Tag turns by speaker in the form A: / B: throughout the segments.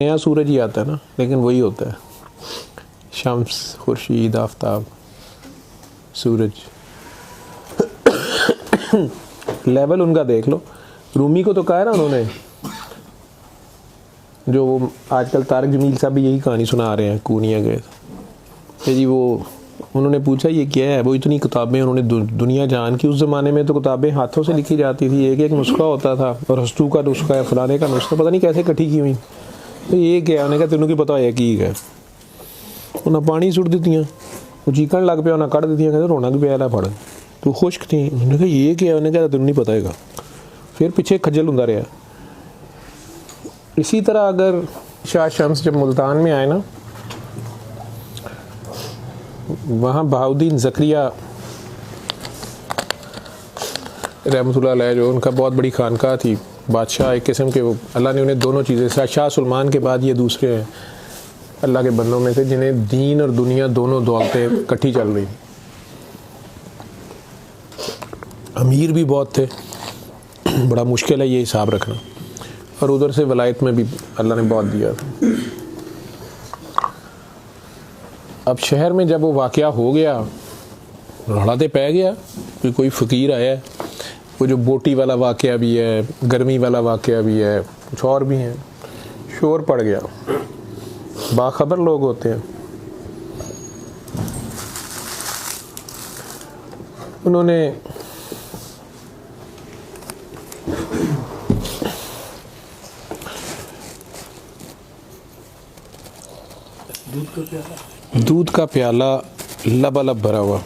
A: नया सूरज ही आता है ना, लेकिन वही होता है, शम्स, खुर्शीद, आफताब, सूरज। लेवल उनका देख लो। रूमी को तो कहा है ना उन्होंने, जो वो आजकल तारक जमील साहब भी यही कहानी सुना रहे हैं कूनिया के जी, वो उन्होंने पूछा ये क्या है, वो इतनी किताबें उन्होंने दुनिया जान की। उस ज़माने में तो किताबें हाथों से लिखी जाती थी, एक एक नुस्खा होता था, और हस्तू का नुस्खा है, फलाने का नुस्खा, पता नहीं कैसे इकट्ठी की हुई। तो ये क्या, उन्हें कहा तेनों की पता है की है, उन्हें पानी सुट दित्तियां, वो चीकन लग पिया, उन्हें कढ़ दित्तियां, कहते रोना भी पिया फड़, तो खुश्क थी। उन्होंने कहा ये क्या, उन्हें कहा तेनों नहीं पता है। फिर पीछे खज्जल होता रहा। इसी तरह अगर शाह शम्स जब मुल्तान में आए ना, वहाँ बहाउद्दीन ज़करिया रहमतुल्लाह अलैह, जो उनका बहुत बड़ी खानका थी, बादशाह एक किस्म के, वो अल्लाह ने उन्हें दोनों चीज़ें, शाह सुलेमान के बाद ये दूसरे हैं अल्लाह के बंदों में से जिन्हें दीन और दुनिया दोनों दौलतें इकट्ठी चल रही। अमीर भी बहुत थे, बड़ा मुश्किल है ये हिसाब रखना, और उधर से वलायत में भी अल्लाह ने बहुत दिया। अब शहर में जब वो वाक़या हो गया, रौला तो पै गया कि कोई फ़कीर आया है। वो जो बोटी वाला वाक़या भी है, गर्मी वाला वाक़या भी है, कुछ और भी हैं, शोर पड़ गया। बाखबर लोग होते हैं, उन्होंने दूध का प्याला लबालब भरा हुआ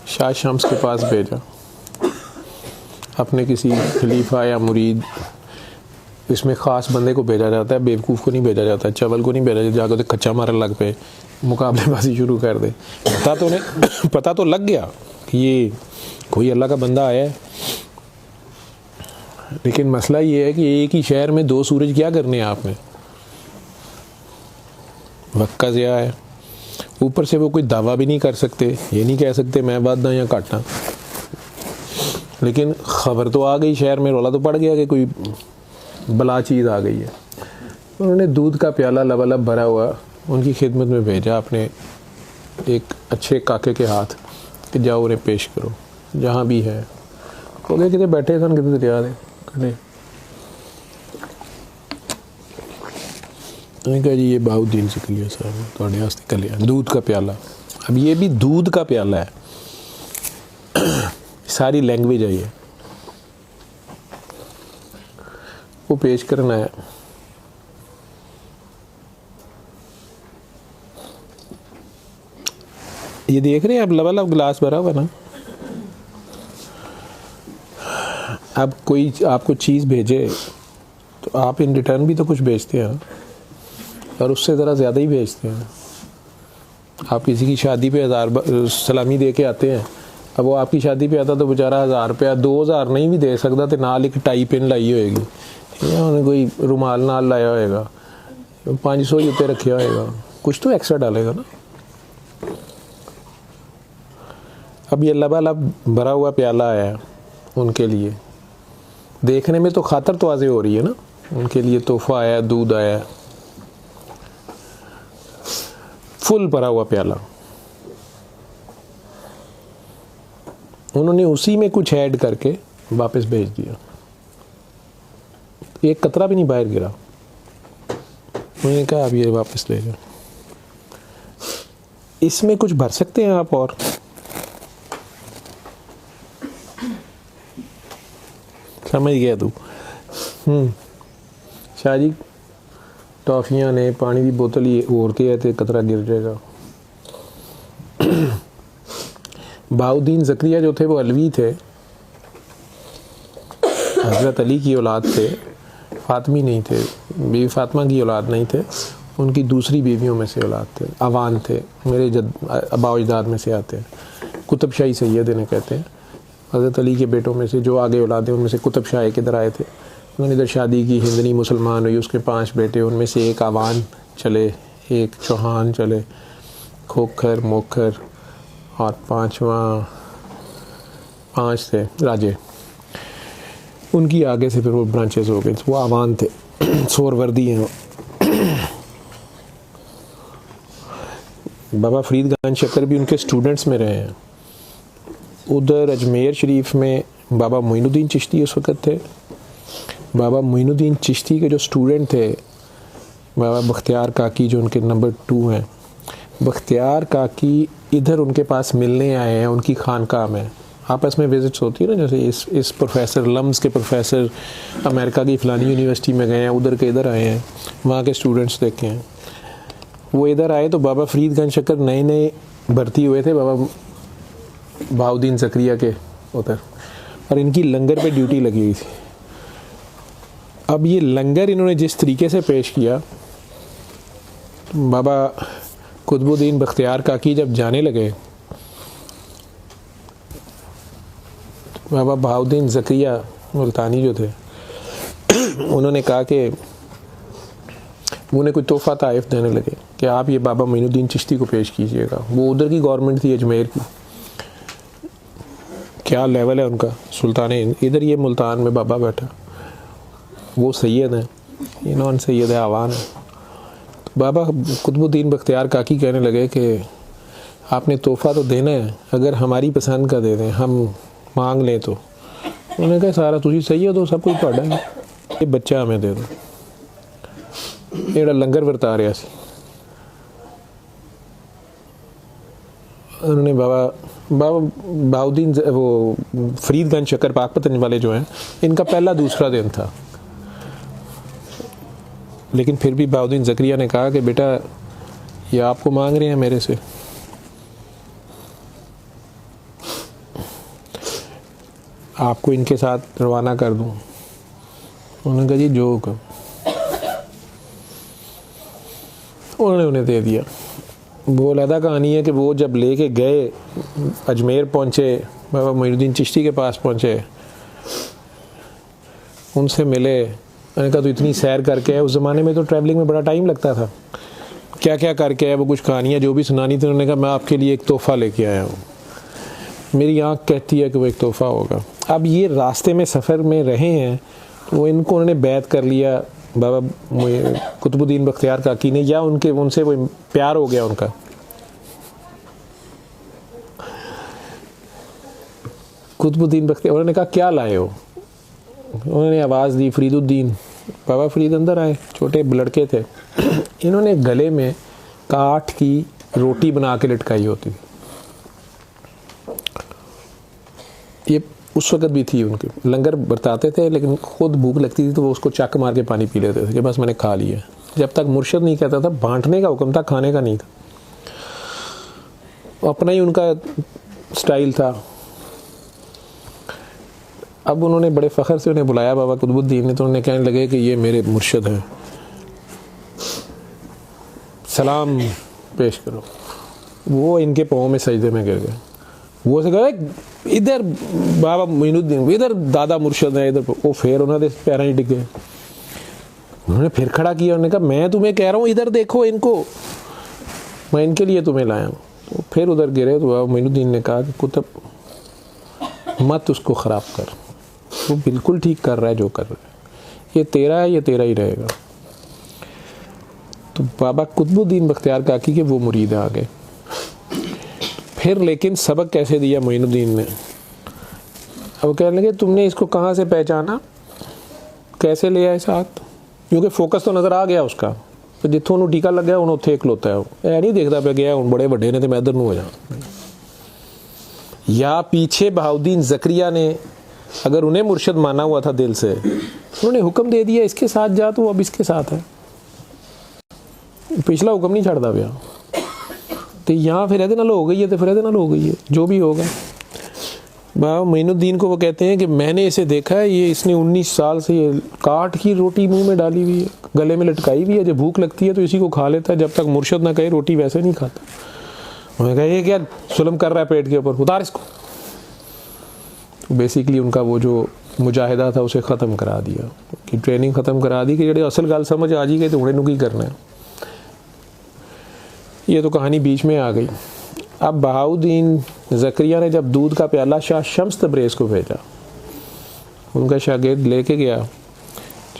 A: शाह शम्स के पास भेजा, अपने किसी खलीफा या मुरीद, इसमें ख़ास बंदे को भेजा जाता है, बेवकूफ़ को नहीं भेजा जाता, चवल को नहीं भेजा जाता, जाकर तो कच्चा मारन लग पे, मुकाबलेबाजी शुरू कर दे। पता तो लग गया कि ये कोई अल्लाह का बंदा आया है, लेकिन मसला ये है कि एक ही शहर में दो सूरज क्या करने हैं आपने, वक्त का ज़िया है। ऊपर से वो कोई दावा भी नहीं कर सकते, ये नहीं कह सकते मैं वादा या काटना, लेकिन ख़बर तो आ गई शहर में, रौला तो पड़ गया कि कोई बला चीज़ आ गई है। उन्होंने दूध का प्याला लबालब भरा हुआ उनकी खिदमत में भेजा, अपने एक अच्छे काके के हाथ, कि जाओ उन्हें पेश करो जहाँ भी है। हो गए कितने बैठे सन, कितने दरिया दे कने। मैंने कहा जी ये बहाउद्दीन ज़करिया साहब थोड़े वास्ते कलिया दूध का प्याला। अब ये भी दूध का प्याला है, सारी लैंग्वेज है ये, वो पेश करना है। ये देख रहे हैं आप, लबालब गिलास भरा हुआ ना। अब कोई आपको चीज़ भेजे तो आप इन रिटर्न भी तो कुछ भेजते हैं, और उससे ज़रा ज़्यादा ही भेजते हैं। आप किसी की शादी पे 1000 सलामी दे के आते हैं, अब वो आपकी शादी पे आता तो बेचारा 1000 रुपया 2000 नहीं भी दे सकता, तो नाल एक टाई पिन लाई होएगी, या उन्हें कोई रुमाल नाल लाया होएगा, 500 ही उत्ते रखे होएगा, कुछ तो एक्स्ट्रा डालेगा ना। अब ये लबालब भरा हुआ प्याला है उनके लिए, देखने में तो खातर तवाज़े हो रही है ना, उनके लिए तोहफा आया, दूध आया, फुल भरा हुआ प्याला। उन्होंने उसी में कुछ ऐड करके वापस भेज दिया, एक कतरा भी नहीं बाहर गिरा। उन्होंने कहा अब ये वापस ले जाओ, इसमें कुछ भर सकते हैं आप, और समझ गया तू। शाह जी टॉफियां ने, पानी की बोतल ही होती है तो कतरा गिर जाएगा। बहाउद्दीन ज़करिया जो थे वो अलवी थे, हज़रत अली की औलाद थे, फ़ातिमी नहीं थे, बीवी फ़ातिमा की औलाद नहीं थे, उनकी दूसरी बीवियों में से औलाद थे, अवान थे, मेरे आबा अजदाद में से आते हैं। कुतुब शाही सैयद इन्हें कहते हैं। हज़रत अली के बेटों में से जो आगे औलाद हैं उनमें से कुतुब शाह किधर आए थे, उन्होंने इधर शादी की, हिंदनी मुसलमान हुई, उसके 5 बेटे, उनमें से एक अवान चले, एक चौहान चले, खोखर, मोखर, और 5 थे राजे। उनकी आगे से फिर वो ब्रांचेस हो गए, वो अवान थे, सोरवर्दी हैं। बाबा फरीद गंज शक्कर भी उनके स्टूडेंट्स में रहे हैं। उधर अजमेर शरीफ में बाबा मोइनुद्दीन चिश्ती उस वक़्त थे। बाबा मोइनुद्दीन चिश्ती के जो स्टूडेंट थे बाबा बख्तियार काकी, जो उनके नंबर 2 हैं, बख्तियार काकी इधर उनके पास मिलने आए हैं उनकी खानकाह में। आपस में विजिट्स होती है ना, जैसे इस प्रोफेसर लम्स के प्रोफेसर अमेरिका की फ़लानी यूनिवर्सिटी में गए हैं, उधर के इधर आए हैं, वहाँ के स्टूडेंट्स देखे हैं। वो इधर आए तो बाबा फरीद गंज शक्कर नए नए भर्ती हुए थे बाबा बहाउद्दीन ज़करिया के उधर, और इनकी लंगर पे ड्यूटी लगी हुई थी। अब ये लंगर इन्होंने जिस तरीके से पेश किया, बाबा कुतुबुद्दीन बख्तियार काकी जब जाने लगे, बाबा बहाउद्दीन ज़करिया मुल्तानी जो थे उन्होंने कहा कि उन्हें कोई तोहफ़ा ताइफ देने लगे कि आप ये बाबा मोइनुद्दीन चिश्ती को पेश कीजिएगा। वो उधर की गवर्नमेंट थी अजमेर की, क्या लेवल है उनका, सुल्तान इधर ये मुल्तान में बाबा बैठा, वो सैयद हैं, ये नॉन सैयद है, आवान है। तो बाबा कुतुबुद्दीन बख्तियार काकी कहने लगे कि आपने तोहफ़ा तो देना है, अगर हमारी पसंद का दे दें, हम मांग लें तो। उन्होंने कहा सारा तुसी सैयद हो, सब कुछ तुहाडा है, ये बच्चा हमें दे दो। ਜਿਹੜਾ लंगर ਵਰਤਾ ਰਿਹਾ ਸੀ, उन्होंने बाबा बहाउद्दीन वो फरीदगंज शक्कर पाकपतन वाले जो हैं, इनका पहला दूसरा दिन था, लेकिन फिर भी बहाउद्दीन ज़करिया ने कहा कि बेटा ये आपको मांग रहे हैं मेरे से, आपको इनके साथ रवाना कर दूं। उन्होंने कहा जी जो हुक्म। उन्होंने उन्हें दे दिया। वो अलहदा कहानी है कि वो जब लेके गए अजमेर पहुँचे, बाबा मोइनुद्दीन चिश्ती के पास पहुँचे, उनसे मिले, मैंने कहा तो इतनी सैर करके है, उस ज़माने में तो ट्रैवलिंग में बड़ा टाइम लगता था, क्या क्या करके है, वो कुछ कहानियाँ जो भी सुनानी थी। उन्होंने कहा मैं आपके लिए एक तोहफ़ा लेके आया हूँ, मेरी आँख कहती है कि वो एक तोहफ़ा होगा। अब ये रास्ते में सफ़र में रहे हैं, तो वो इनको उन्होंने बैत कर लिया बाबा कुतुबुद्दीन बख्तियार काकी ने, या उनसे वो प्यार हो गया उनका। कुतुबुद्दीन बख्तियार, उन्होंने कहा क्या लाए हो, उन्होंने आवाज़ दी फरीदुद्दीन। बाबा फरीद अंदर आए, छोटे लड़के थे, इन्होंने गले में काठ की रोटी बना के लटकाई होती थी, ये उस वक़्त भी थी, उनके लंगर बरताते थे, लेकिन खुद भूख लगती थी तो वो उसको चक मार के पानी पी लेते थे कि बस मैंने खा लिया। जब तक मुर्शिद नहीं कहता था, बांटने का हुक्म था, खाने का नहीं था, अपना ही उनका स्टाइल था। अब उन्होंने बड़े फ़ख्र से उन्हें बुलाया बाबा कुतुबुद्दीन ने, तो उन्होंने कहने लगे कि ये मेरे मुर्शिद हैं, सलाम पेश करो। वो इनके पाँव में सजदे में गिर गए। वो से कहा इधर बाबा मोइनुद्दीन, इधर दादा मुर्शिद है, इधर। वो फिर उन्होंने पैरों ही डिग गए। उन्होंने फिर खड़ा किया, उन्होंने कहा मैं तुम्हें कह रहा हूँ इधर देखो इनको, मैं इनके लिए तुम्हें लाया हूँ। तो फिर उधर गिरे तो बाबा मोइनुद्दीन ने कहा कि कुतुब मत उसको ख़राब कर, वो बिल्कुल ठीक कर रहा है जो कर रहा है, ये तेरा है, ये तेरा ही रहेगा। तो बाबा कुतुबुद्दीन बख्तियार काकी के वो मुरीद आ गए। फिर लेकिन सबक कैसे दिया मोइनुद्दीन ने, अब कहने लगे तुमने इसको कहाँ से पहचाना, कैसे ले आए साथ, क्योंकि फोकस तो नज़र आ गया उसका, तो जिथों उन्होंने टीका लग गया उन्होंने उत्थे ही खलोता है, वो नहीं देखता पे गया हूँ बड़े वड्डे ने तो मैं इधर नूं हो जाऊँ। या पीछे बहाउद्दीन ज़करिया ने अगर उन्हें मुर्शिद माना हुआ था दिल से, उन्होंने हुक्म दे दिया इसके साथ जा, तो अब इसके साथ है, पिछला हुक्म नहीं छड़ता पिया। तो यहाँ फिर नाल हो गई है, तो फिर नाल हो गई है, जो भी होगा। बाबा मोइनुद्दीन को वो कहते हैं कि मैंने इसे देखा है, ये इसने 19 साल से ये काठ की रोटी मुंह में डाली हुई है, गले में लटकाई हुई है, जब भूख लगती है तो इसी को खा लेता है, जब तक मुर्शिद ना कहे रोटी वैसे नहीं खाता। उन्होंने कहा ये क्या जुल्म कर रहा है पेट के ऊपर, उतार इसको। बेसिकली उनका वो जो मुजाहिदा था उसे ख़त्म करा दिया, कि ट्रेनिंग ख़त्म करा दी कि जेडे असल गल समझ आ जी गई तो उन्हें की करना है। ये तो कहानी बीच में आ गई। अब बहाउद्दीन ज़करिया ने जब दूध का प्याला शाह शम्स तबरेज़ को भेजा, उनका शागिर्द लेके गया,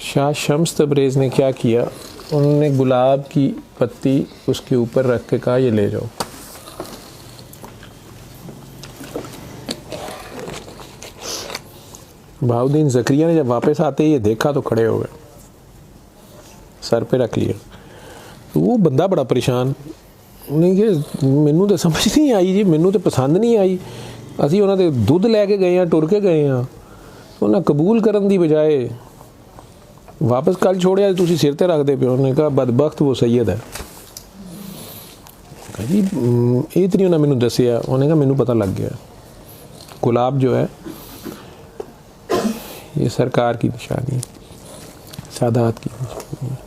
A: शाह शम्स तबरेज़ ने क्या किया, उन्होंने गुलाब की पत्ती उसके ऊपर रख के कहा ये ले जाओ। बहाउद्दीन ज़करिया ने जब वापस आते ही ये देखा तो खड़े हो गए, सर पे रख लिया। तो वो बंदा बड़ा परेशान, नहीं कि मैनू तो समझ नहीं आई जी, मैनू तो पसंद नहीं आई, असी उन्होंने दुध लैके गए हैं, टुर के गए हैं, उन्हें कबूल करने की बजाय वापस कल छोड़िया तुम सिर ते रखते पे। उन्होंने कहा बदबख्त वो सैयद है। कहा जी ये तो नहीं उन्हें मैनू दसिया। उन्होंने कहा मैनू पता लग गया, गुलाब जो है ये सरकार की निशानी, सादात की खुशबू है,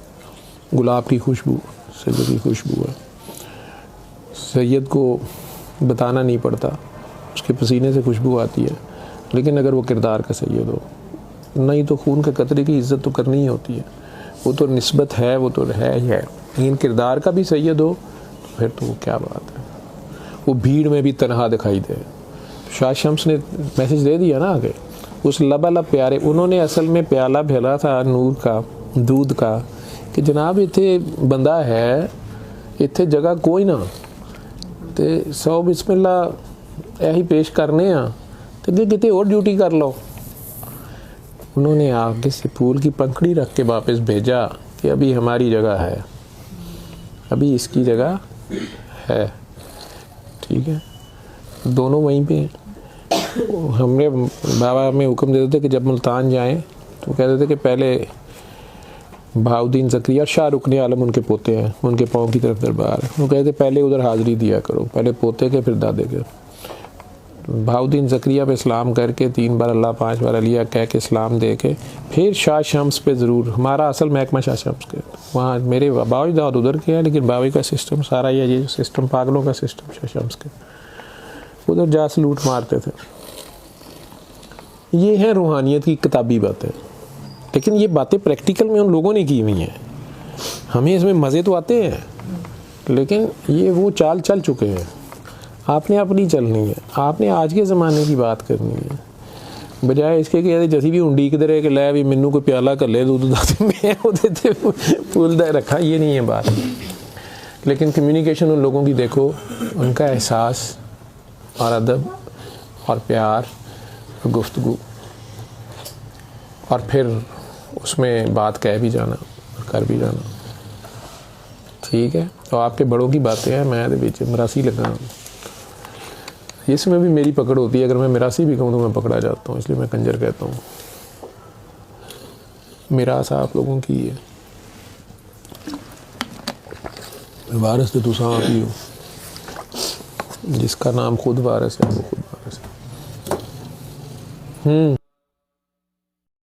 A: गुलाब की खुशबू सैयद की खुशबू है। सैयद को बताना नहीं पड़ता, उसके पसीने से खुशबू आती है, लेकिन अगर वो किरदार का सैयद हो, नहीं तो खून के कतरे की इज़्ज़त तो करनी ही होती है। वो तो निस्बत है, वो तो है ही है, लेकिन किरदार का भी सैयद हो तो फिर तो वो क्या बात है। वो भीड़ में भी तनहा दिखाई दे। शाह शम्स ने मैसेज दे दिया ना आगे, उस लबालब प्यारे, उन्होंने असल में प्याला भेला था नूर का, दूध का, कि जनाब इत्थे बंदा है, इत्थे जगह कोई ना, तो 100 बिस्मिल्लाह यही पेश करने आ, तो कि कितने और ड्यूटी कर लो। उन्होंने आगे से फूल की पंखड़ी रख के वापस भेजा कि अभी हमारी जगह है, अभी इसकी जगह है, ठीक है। दोनों वहीं पे। हमने बाबा हमें हुक्म देते थे कि जब मुल्तान जाएं तो कहते थे कि पहले बहाउद्दीन ज़करिया, शाह रुकने आलम उनके पोते हैं, उनके पाँव की तरफ दरबार है, वो कहते पहले उधर हाज़िरी दिया करो, पहले पोते के फिर दादे के। बहाउद्दीन ज़करिया पे इस्लाम करके 3 बार अल्लाह 5 बार अलिया कह के इस्लाम दे के फिर शाह शम्स पे ज़रूर, हमारा असल महकमा शाह शम्स के, वहाँ मेरे बावी दाऊद उधर के हैं, लेकिन बावी का सिस्टम सारा ये सिस्टम पागलों का सिस्टम शाह शम्स के, उधर जा से लूट मारते थे। ये है रूहानियत की किताबी बातें, लेकिन ये बातें प्रैक्टिकल में उन लोगों ने की हुई हैं। हमें इसमें मज़े तो आते हैं, लेकिन ये वो चाल चल चुके हैं। आपने अपनी चलनी है, आपने आज के ज़माने की बात करनी है, बजाय इसके कि जैसी भी उंडी किधर है कि लै भी मैनू कोई प्याला कर ले दूध दाते मैं उधर फूलदा रखा, ये नहीं है बात। लेकिन कम्युनिकेशन उन लोगों की देखो, उनका एहसास और अदब और प्यार और गुफ्तगू, और फिर उसमें बात कह भी जाना और कर भी जाना, ठीक है। तो आपके बड़ों की बातें हैं, मैं बीच मरासी लगा, इसमें भी मेरी पकड़ होती है। अगर मैं मिरासी भी कहूँ तो मैं पकड़ा जाता हूँ, इसलिए मैं कंजर कहता हूँ। मिरास आप लोगों की है, वारिस तो तुम आप ही हो, जिसका नाम खुद वारिस है वो खुद वारिस है।